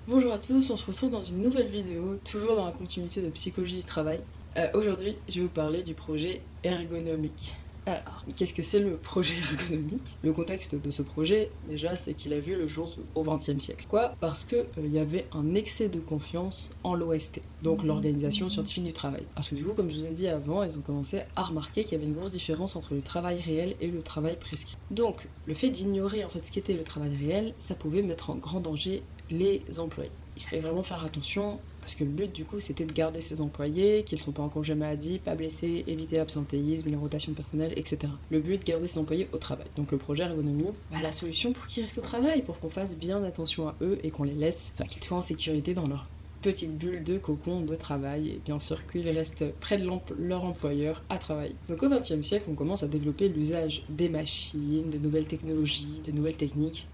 Bonjour à tous, on se retrouve dans une nouvelle vidéo, toujours dans la continuité de psychologie du travail. Aujourd'hui, je vais vous parler du projet ergonomique. Alors, qu'est-ce que c'est le projet ergonomique? Le contexte de ce projet, déjà, c'est qu'il a vu le jour au XXe siècle. Pourquoi? Parce que y avait un excès de confiance en l'OST, donc l'Organisation Scientifique du Travail. Parce que du coup, comme je vous ai dit avant, ils ont commencé à remarquer qu'il y avait une grosse différence entre le travail réel et le travail prescrit. Donc, le fait d'ignorer en fait ce qu'était le travail réel, ça pouvait mettre en grand danger les employés. Il fallait vraiment faire attention parce que le but du coup c'était de garder ses employés, qu'ils ne sont pas en congé maladie, pas blessés, éviter l'absentéisme, les rotations personnelles, etc. Le but de garder ses employés au travail. Donc le projet ergonomie, la solution pour qu'ils restent au travail, pour qu'on fasse bien attention à eux et qu'on les laisse, qu'ils soient en sécurité dans leur petite bulle de cocon de travail et bien sûr qu'ils restent près de leur employeur à travailler. Donc au XXe siècle, on commence à développer l'usage des machines, de nouvelles technologies, de nouvelles techniques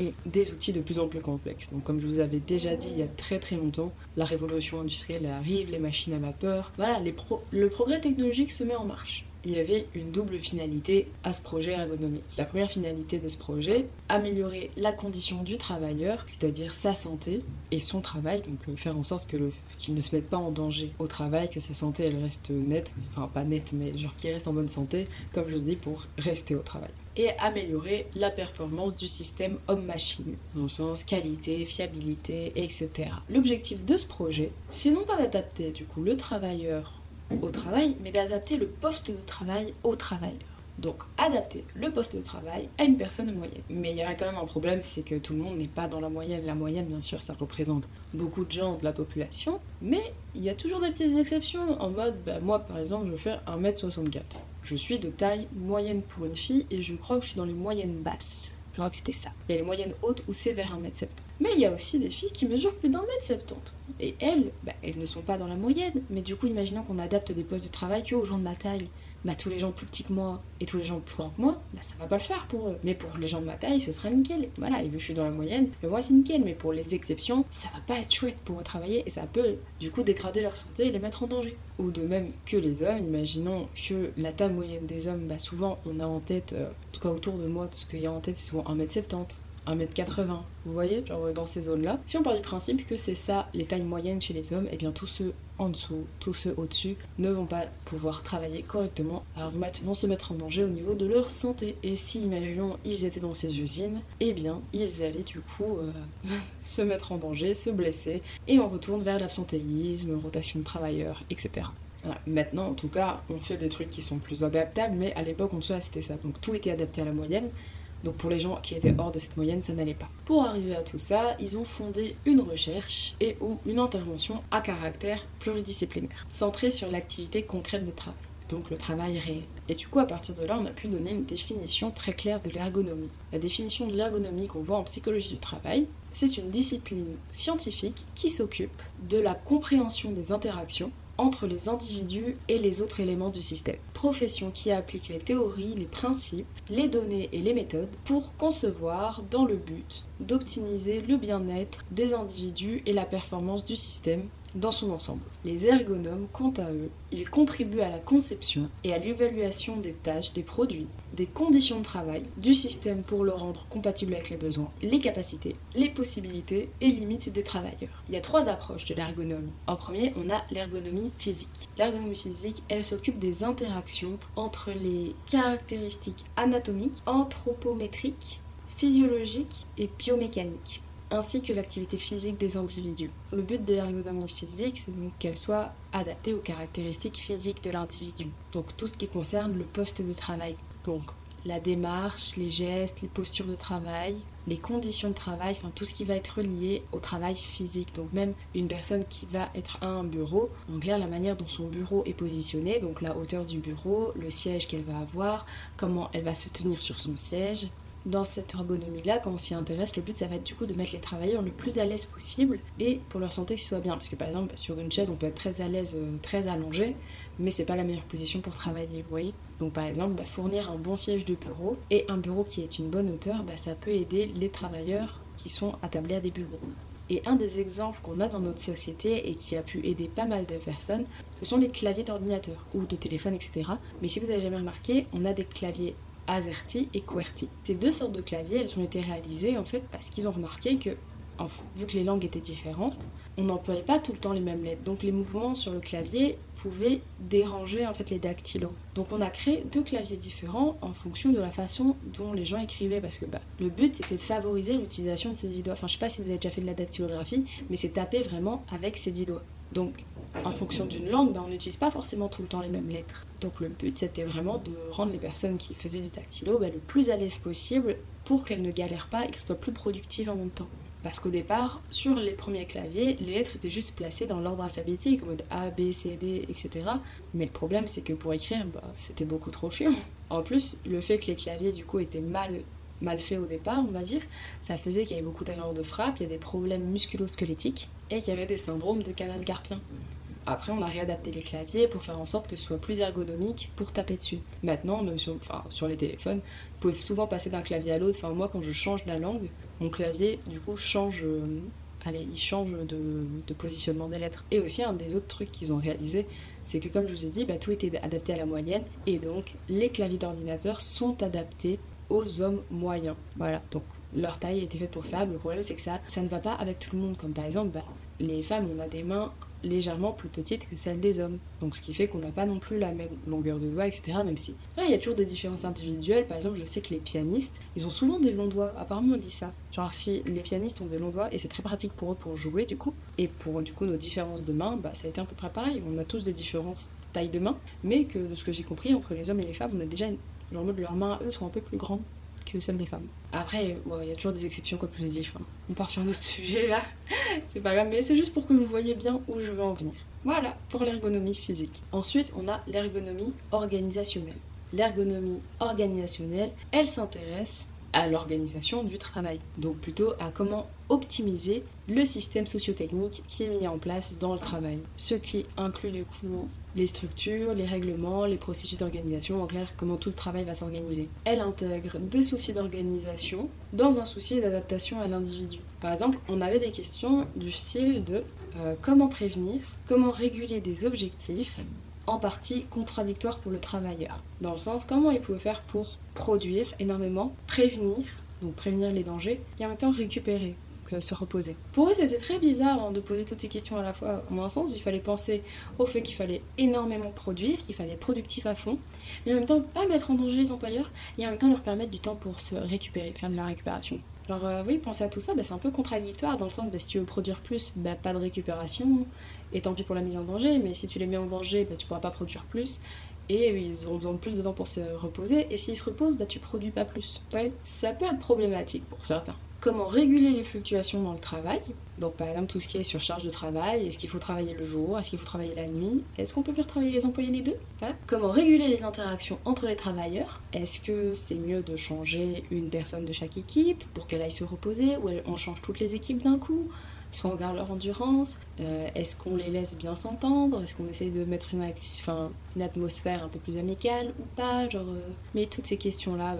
et des outils de plus en plus complexes. Donc comme je vous avais déjà dit il y a très très longtemps, la révolution industrielle arrive, les machines à vapeur, le progrès technologique se met en marche. Il y avait une double finalité à ce projet ergonomique. La première finalité de ce projet, améliorer la condition du travailleur, c'est-à-dire sa santé et son travail, donc faire en sorte qu'il ne se mette pas en danger au travail, que sa santé elle reste nette, enfin pas nette, mais genre qu'il reste en bonne santé, comme je vous dis, pour rester au travail. Et améliorer la performance du système homme-machine, dans le sens qualité, fiabilité, etc. L'objectif de ce projet, c'est non pas d'adapter du coup le travailleur au travail, mais d'adapter le poste de travail au travailleur. Donc adapter le poste de travail à une personne moyenne. Mais il y a quand même un problème, c'est que tout le monde n'est pas dans la moyenne. La moyenne, bien sûr, ça représente beaucoup de gens de la population, mais il y a toujours des petites exceptions, en mode, moi par exemple, je fais 1m64. Je suis de taille moyenne pour une fille, et je crois que je suis dans les moyennes basses. Je crois que c'était ça. Il y a les moyennes hautes où c'est vers 1m70. Mais il y a aussi des filles qui mesurent plus d'1m70. Et elles, elles ne sont pas dans la moyenne. Mais du coup, imaginons qu'on adapte des postes de travail que aux gens de ma taille. Tous les gens plus petits que moi et tous les gens plus grands que moi, ça va pas le faire pour eux. Mais pour les gens de ma taille, ce sera nickel. Voilà, et vu que je suis dans la moyenne, moi c'est nickel. Mais pour les exceptions, ça va pas être chouette pour eux travailler et ça peut du coup dégrader leur santé et les mettre en danger. Ou de même que les hommes, imaginons que la taille moyenne des hommes, souvent on a en tête, en tout cas autour de moi, tout ce qu'il y a en tête c'est souvent 1m70. 1m80, vous voyez, genre dans ces zones-là. Si on part du principe que c'est ça, les tailles moyennes chez les hommes, et bien tous ceux en dessous, tous ceux au-dessus ne vont pas pouvoir travailler correctement, alors vont se mettre en danger au niveau de leur santé. Et si, imaginons, ils étaient dans ces usines, eh bien, ils allaient du coup se mettre en danger, se blesser, et on retourne vers l'absentéisme, rotation de travailleurs, etc. Voilà. Maintenant, en tout cas, on fait des trucs qui sont plus adaptables, mais à l'époque, en tout cas, c'était ça. Donc tout était adapté à la moyenne. Donc pour les gens qui étaient hors de cette moyenne, ça n'allait pas. Pour arriver à tout ça, ils ont fondé une recherche et ou une intervention à caractère pluridisciplinaire, centrée sur l'activité concrète de travail, donc le travail réel. Et du coup, à partir de là, on a pu donner une définition très claire de l'ergonomie. La définition de l'ergonomie qu'on voit en psychologie du travail, c'est une discipline scientifique qui s'occupe de la compréhension des interactions entre les individus et les autres éléments du système. Profession qui applique les théories, les principes, les données et les méthodes pour concevoir dans le but d'optimiser le bien-être des individus et la performance du système dans son ensemble. Les ergonomes, quant à eux, ils contribuent à la conception et à l'évaluation des tâches, des produits, des conditions de travail du système pour le rendre compatible avec les besoins, les capacités, les possibilités et limites des travailleurs. Il y a 3 approches de l'ergonomie. En premier, on a l'ergonomie physique. L'ergonomie physique, elle s'occupe des interactions entre les caractéristiques anatomiques, anthropométriques, physiologiques et biomécaniques, ainsi que l'activité physique des individus. Le but de l'ergonomie physique, c'est donc qu'elle soit adaptée aux caractéristiques physiques de l'individu. Donc tout ce qui concerne le poste de travail. Donc la démarche, les gestes, les postures de travail, les conditions de travail, enfin tout ce qui va être lié au travail physique. Donc même une personne qui va être à un bureau, en clair la manière dont son bureau est positionné, donc la hauteur du bureau, le siège qu'elle va avoir, comment elle va se tenir sur son siège. Dans cette ergonomie-là, quand on s'y intéresse, le but ça va être du coup de mettre les travailleurs le plus à l'aise possible et pour leur santé qu'ils soient bien. Parce que par exemple, sur une chaise, on peut être très à l'aise, très allongé, mais c'est pas la meilleure position pour travailler, vous voyez. Donc par exemple, fournir un bon siège de bureau et un bureau qui est une bonne hauteur, ça peut aider les travailleurs qui sont attablés à des bureaux. Et un des exemples qu'on a dans notre société et qui a pu aider pas mal de personnes, ce sont les claviers d'ordinateur ou de téléphone, etc. Mais si vous avez jamais remarqué, on a des claviers AZERTY et QWERTY. Ces 2 sortes de claviers, elles ont été réalisées en fait parce qu'ils ont remarqué que vu que les langues étaient différentes, on n'employait pas tout le temps les mêmes lettres. Donc les mouvements sur le clavier pouvaient déranger en fait les dactylos. Donc on a créé 2 claviers différents en fonction de la façon dont les gens écrivaient, parce que le but c'était de favoriser l'utilisation de ces 10 doigts. Enfin, je sais pas si vous avez déjà fait de la dactylographie, mais c'est taper vraiment avec ces 10 doigts. Donc en fonction d'une langue, on n'utilise pas forcément tout le temps les mêmes lettres. Donc le but c'était vraiment de rendre les personnes qui faisaient du dactylo le plus à l'aise possible pour qu'elles ne galèrent pas et qu'elles soient plus productives en même temps. Parce qu'au départ, sur les premiers claviers, les lettres étaient juste placées dans l'ordre alphabétique, en mode A, B, C, D, etc. Mais le problème, c'est que pour écrire, c'était beaucoup trop chiant. En plus, le fait que les claviers, du coup, étaient mal faits au départ, on va dire, ça faisait qu'il y avait beaucoup d'erreurs de frappe, il y a des problèmes musculo-squelettiques, et qu'il y avait des syndromes de canal carpien. Après, on a réadapté les claviers pour faire en sorte que ce soit plus ergonomique pour taper dessus. Maintenant, même sur les téléphones, vous pouvez souvent passer d'un clavier à l'autre. Enfin, moi, quand je change la langue, mon clavier, du coup, change de positionnement des lettres. Et aussi, un des autres trucs qu'ils ont réalisé, c'est que, comme je vous ai dit, tout était adapté à la moyenne. Et donc, les claviers d'ordinateur sont adaptés aux hommes moyens. Voilà, donc leur taille a été faite pour ça. Le problème, c'est que ça ne va pas avec tout le monde. Comme par exemple, les femmes, on a des mains légèrement plus petites que celles des hommes. Donc ce qui fait qu'on n'a pas non plus la même longueur de doigts, etc. Même si il y a toujours des différences individuelles. Par exemple, je sais que les pianistes, ils ont souvent des longs doigts. Apparemment, on dit ça. Genre si les pianistes ont des longs doigts, et c'est très pratique pour eux pour jouer du coup, et pour du coup nos différences de mains, ça a été à peu près pareil. On a tous des différentes tailles de mains, mais que de ce que j'ai compris, entre les hommes et les femmes, on a déjà genre en mode leurs mains, eux, sont un peu plus grandes que celles des femmes. Après, il y a toujours des exceptions comme je vous ai dit. On part sur un autre sujet là, c'est pas grave, mais c'est juste pour que vous voyez bien où je veux en venir. Voilà pour l'ergonomie physique. Ensuite, on a l'ergonomie organisationnelle. L'ergonomie organisationnelle, elle s'intéresse à l'organisation du travail. Donc plutôt à comment optimiser le système socio-technique qui est mis en place dans le travail. Ce qui inclut du coup les structures, les règlements, les processus d'organisation, en clair, comment tout le travail va s'organiser. Elle intègre des soucis d'organisation dans un souci d'adaptation à l'individu. Par exemple, on avait des questions du style de comment prévenir, comment réguler des objectifs en partie contradictoires pour le travailleur. Dans le sens, comment il pouvait faire pour produire énormément, donc prévenir les dangers, et en même temps récupérer, se reposer. Pour eux, c'était très bizarre de poser toutes ces questions à la fois. En un sens, il fallait penser au fait qu'il fallait énormément produire, qu'il fallait être productif à fond, mais en même temps pas mettre en danger les employeurs, et en même temps leur permettre du temps pour se récupérer, faire de la récupération. Alors oui, penser à tout ça, c'est un peu contradictoire dans le sens, si tu veux produire plus, pas de récupération, et tant pis pour la mise en danger, mais si tu les mets en danger, tu pourras pas produire plus, et ils auront besoin de plus de temps pour se reposer, et s'ils se reposent, tu produis pas plus. Ouais, ça peut être problématique pour certains. Comment réguler les fluctuations dans le travail. Donc par exemple tout ce qui est surcharge de travail, est-ce qu'il faut travailler le jour, est-ce qu'il faut travailler la nuit, est-ce qu'on peut faire travailler les employés les deux. Voilà. Comment réguler les interactions entre les travailleurs, est-ce que c'est mieux de changer une personne de chaque équipe pour qu'elle aille se reposer, ou on change toutes les équipes d'un coup, est-ce qu'on regarde leur endurance, est-ce qu'on les laisse bien s'entendre, est-ce qu'on essaye de mettre une atmosphère un peu plus amicale ou pas, mais toutes ces questions-là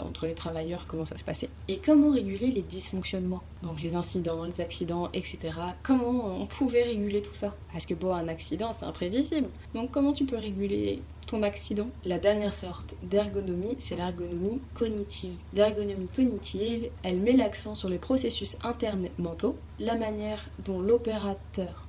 entre les travailleurs, comment ça se passait. Et comment réguler les dysfonctionnements, donc les incidents, les accidents, etc. Comment on pouvait réguler tout ça? Parce que un accident c'est imprévisible, donc comment tu peux réguler ton accident? La dernière sorte d'ergonomie, c'est l'ergonomie cognitive. L'ergonomie cognitive, elle met l'accent sur les processus internes mentaux, la manière dont l'opérateur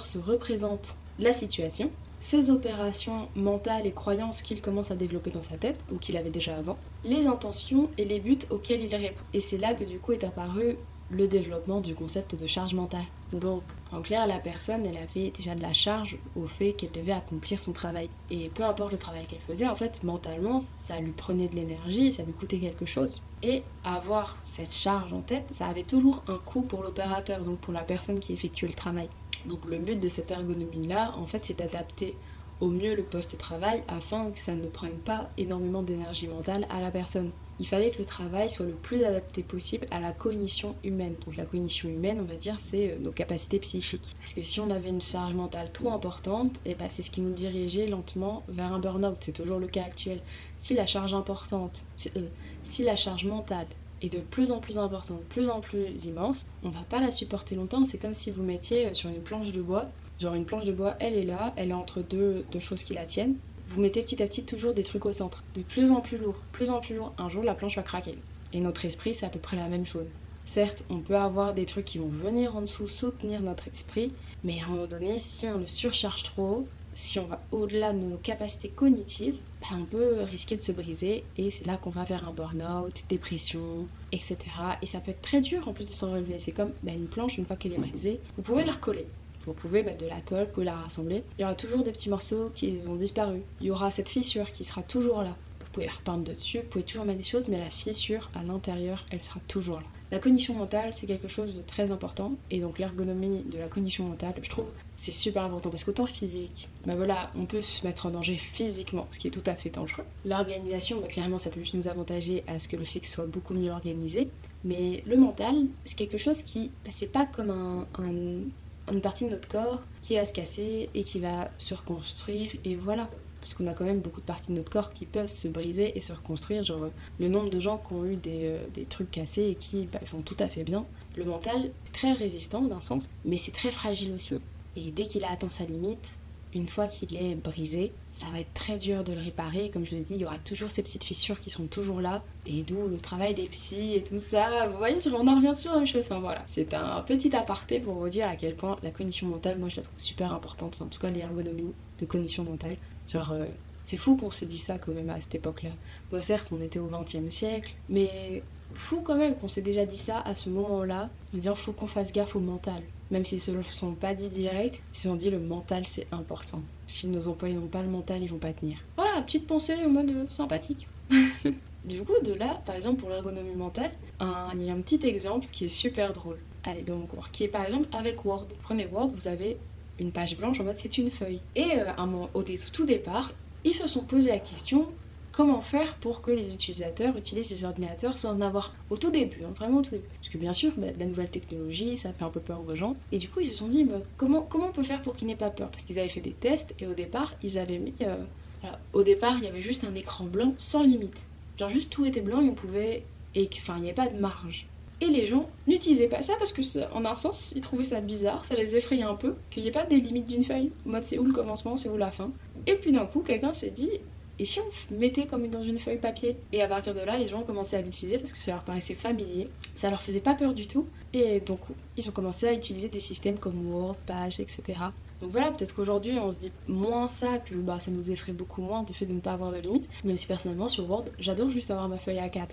se représente la situation, ses opérations mentales et croyances qu'il commence à développer dans sa tête, ou qu'il avait déjà avant, les intentions et les buts auxquels il répond. Et c'est là que du coup est apparu le développement du concept de charge mentale. Donc, en clair, la personne, elle avait déjà de la charge au fait qu'elle devait accomplir son travail. Et peu importe le travail qu'elle faisait, en fait, mentalement, ça lui prenait de l'énergie, ça lui coûtait quelque chose. Et avoir cette charge en tête, ça avait toujours un coût pour l'opérateur, donc pour la personne qui effectuait le travail. Donc le but de cette ergonomie-là, en fait, c'est d'adapter au mieux le poste de travail afin que ça ne prenne pas énormément d'énergie mentale à la personne. Il fallait que le travail soit le plus adapté possible à la cognition humaine. Donc la cognition humaine, on va dire, c'est nos capacités psychiques. Parce que si on avait une charge mentale trop importante, c'est ce qui nous dirigeait lentement vers un burn-out. C'est toujours le cas actuel. Si la charge mentale est de plus en plus importante, de plus en plus immense, on va pas la supporter longtemps. C'est comme si vous mettiez sur une planche de bois, une planche de bois, elle est là, elle est entre deux choses qui la tiennent. Vous mettez petit à petit toujours des trucs au centre, de plus en plus lourd, un jour la planche va craquer. Et notre esprit, c'est à peu près la même chose. Certes, on peut avoir des trucs qui vont venir en dessous soutenir notre esprit, mais à un moment donné, si on le surcharge trop, si on va au-delà de nos capacités cognitives, on peut risquer de se briser et c'est là qu'on va vers un burn-out, dépression, etc. Et ça peut être très dur en plus de s'en relever. C'est comme une planche, une fois qu'elle est brisée, vous pouvez la recoller. Vous pouvez mettre de la colle, vous pouvez la rassembler. Il y aura toujours des petits morceaux qui ont disparu. Il y aura cette fissure qui sera toujours là. Vous pouvez repeindre dessus, vous pouvez toujours mettre des choses, mais la fissure à l'intérieur, elle sera toujours là. La cognition mentale, c'est quelque chose de très important, et donc l'ergonomie de la cognition mentale, je trouve, c'est super important, parce qu'autant physique, on peut se mettre en danger physiquement, ce qui est tout à fait dangereux. L'organisation, clairement, ça peut juste nous avantager à ce que le fixe soit beaucoup mieux organisé, mais le mental, c'est quelque chose qui, c'est pas comme une partie de notre corps qui va se casser et qui va se reconstruire, et voilà. Parce qu'on a quand même beaucoup de parties de notre corps qui peuvent se briser et se reconstruire. Genre le nombre de gens qui ont eu des trucs cassés et qui vont tout à fait bien. Le mental, c'est très résistant d'un sens, mais c'est très fragile aussi. Et dès qu'il a atteint sa limite, une fois qu'il est brisé, ça va être très dur de le réparer. Comme je vous ai dit, il y aura toujours ces petites fissures qui sont toujours là. Et d'où le travail des psys et tout ça. Vous voyez, on en revient sur la même chose. Enfin voilà, c'est un petit aparté pour vous dire à quel point la cognition mentale, moi je la trouve super importante. Enfin, en tout cas, l'ergonomie de cognition mentale. C'est fou qu'on se dise ça quand même à cette époque-là. Bon, certes, on était au XXe siècle, mais fou quand même qu'on s'est déjà dit ça à ce moment-là. Dire faut qu'on fasse gaffe au mental. Même s'ils ne se le sont pas dit direct, ils se sont dit le mental c'est important. Si nos employés n'ont pas le mental, ils vont pas tenir. Voilà, petite pensée en mode sympathique. Du coup, de là, par exemple pour l'ergonomie mentale, il y a un petit exemple qui est super drôle. Allez, donc qui est par exemple avec Word. Prenez Word, vous avez une page blanche en mode c'est une feuille. Et au tout départ, ils se sont posé la question comment faire pour que les utilisateurs utilisent ces ordinateurs sans en avoir au tout début, vraiment au tout début. Parce que bien sûr, la nouvelle technologie, ça fait un peu peur aux gens. Et du coup, ils se sont dit comment on peut faire pour qu'ils n'aient pas peur. Parce qu'ils avaient fait des tests et au départ, ils avaient mis... Au départ, il y avait juste un écran blanc sans limite. Genre juste tout était blanc et on pouvait... il n'y avait pas de marge. Et les gens n'utilisaient pas ça parce que, en un sens, ils trouvaient ça bizarre, ça les effrayait un peu, qu'il n'y ait pas des limites d'une feuille. En mode, c'est où le commencement, c'est où la fin. Et puis d'un coup, quelqu'un s'est dit, et si on mettait comme dans une feuille papier? Et à partir de là, les gens ont commencé à l'utiliser parce que ça leur paraissait familier, ça leur faisait pas peur du tout. Et donc, ils ont commencé à utiliser des systèmes comme Word, Page, etc. Donc voilà, peut-être qu'aujourd'hui on se dit moins ça, que ça nous effraie beaucoup moins du fait de ne pas avoir de limite. Même si personnellement sur Word, j'adore juste avoir ma feuille A4.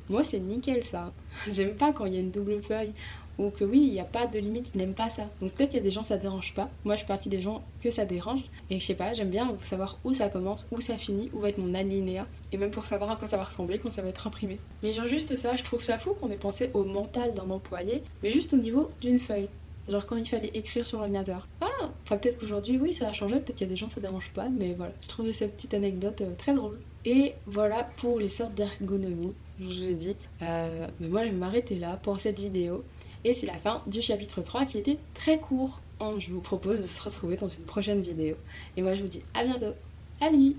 Moi c'est nickel ça. J'aime pas quand il y a une double feuille ou que oui, il n'y a pas de limite, je n'aime pas ça. Donc peut-être qu'il y a des gens ça dérange pas. Moi je suis partie des gens que ça dérange. Et je sais pas, j'aime bien savoir où ça commence, où ça finit, où va être mon alinéa. Et même pour savoir à quoi ça va ressembler quand ça va être imprimé. Mais genre juste ça, je trouve ça fou qu'on ait pensé au mental d'un employé, mais juste au niveau d'une feuille. Genre quand il fallait écrire sur l'ordinateur. Voilà. Enfin peut-être qu'aujourd'hui oui ça a changé, peut-être qu'il y a des gens ça dérange pas, mais voilà. Je trouvais cette petite anecdote très drôle. Et voilà pour les sortes d'ergonomie. Je vous ai dit. Mais moi je vais m'arrêter là pour cette vidéo. Et c'est la fin du chapitre 3 qui était très court. Je vous propose de se retrouver dans une prochaine vidéo. Et moi je vous dis à bientôt. Salut!